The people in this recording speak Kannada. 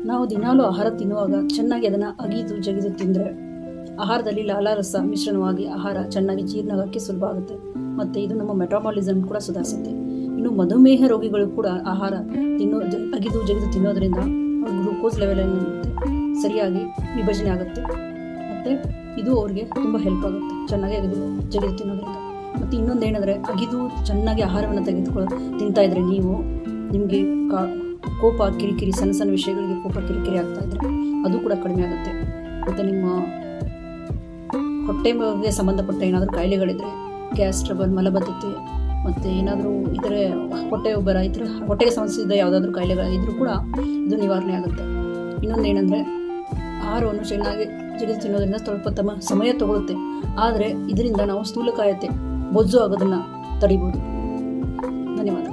ನಾವು ದಿನಾಲೂ ಆಹಾರ ತಿನ್ನುವಾಗ ಚೆನ್ನಾಗಿ ಅದನ್ನು ಅಗಿದು ಜಗಿದು ತಿಂದರೆ ಆಹಾರದಲ್ಲಿ ಲಾಲಾರಸ ಮಿಶ್ರಣವಾಗಿ ಆಹಾರ ಚೆನ್ನಾಗಿ ಜೀರ್ಣ ಆಗೋಕ್ಕೆ ಸುಲಭ ಆಗುತ್ತೆ ಮತ್ತು ಇದು ನಮ್ಮ ಮೆಟಾಬಾಲಿಸಮ್ ಕೂಡ ಸುಧಾರಿಸುತ್ತೆ. ಇನ್ನು ಮಧುಮೇಹ ರೋಗಿಗಳು ಕೂಡ ಆಹಾರ ಅಗಿದು ಜಗಿದು ತಿನ್ನೋದ್ರಿಂದ ಅವ್ರ ಗ್ಲೂಕೋಸ್ ಲೆವೆಲ್ ಏನಿರುತ್ತೆ ಸರಿಯಾಗಿ ವಿಭಜನೆ ಆಗುತ್ತೆ ಮತ್ತು ಇದು ಅವ್ರಿಗೆ ತುಂಬ ಹೆಲ್ಪ್ ಆಗುತ್ತೆ ಚೆನ್ನಾಗಿ ಅಗಿದು ಜಗಿದು ತಿನ್ನೋದ್ರಿಂದ. ಮತ್ತು ಇನ್ನೊಂದು ಏನಂದರೆ ಅಗಿದು ಚೆನ್ನಾಗಿ ಆಹಾರವನ್ನು ತಿಂತಾಯಿದ್ರೆ ನೀವು ನಿಮಗೆ ಕೋಪ ಕಿರಿಕಿರಿ ಸಣ್ಣ ಸಣ್ಣ ವಿಷಯಗಳಿಗೆ ಕೋಪ ಕಿರಿಕಿರಿ ಆಗ್ತಾಯಿದ್ರೆ ಅದು ಕೂಡ ಕಡಿಮೆ ಆಗುತ್ತೆ. ಮತ್ತು ನಿಮ್ಮ ಹೊಟ್ಟೆಗೆ ಸಂಬಂಧಪಟ್ಟ ಏನಾದರೂ ಕಾಯಿಲೆಗಳಿದ್ದರೆ ಗ್ಯಾಸ್ ಟ್ರಬಲ್, ಮಲಬದ್ಧತೆ ಮತ್ತು ಏನಾದರೂ ಇತರೆ ಹೊಟ್ಟೆ ಉಬ್ಬರ ಈ ಥರ ಹೊಟ್ಟೆಗೆ ಸಂಬಂಧಿಸಿದ ಯಾವುದಾದ್ರೂ ಕಾಯಿಲೆಗಳಿದ್ರೂ ಕೂಡ ಇದು ನಿವಾರಣೆ ಆಗುತ್ತೆ. ಇನ್ನೊಂದು ಏನಂದರೆ ಆಹಾರವನ್ನು ಚೆನ್ನಾಗಿ ಜಗಿದು ತಿನ್ನೋದ್ರಿಂದ ಸ್ವಲ್ಪ ಸಮಯ ತಗೊಳುತ್ತೆ, ಆದರೆ ಇದರಿಂದ ನಾವು ಸ್ಥೂಲಕಾಯತೆ ಬೊಜ್ಜು ಆಗೋದನ್ನು ತಡಿಬೋದು. ಧನ್ಯವಾದ.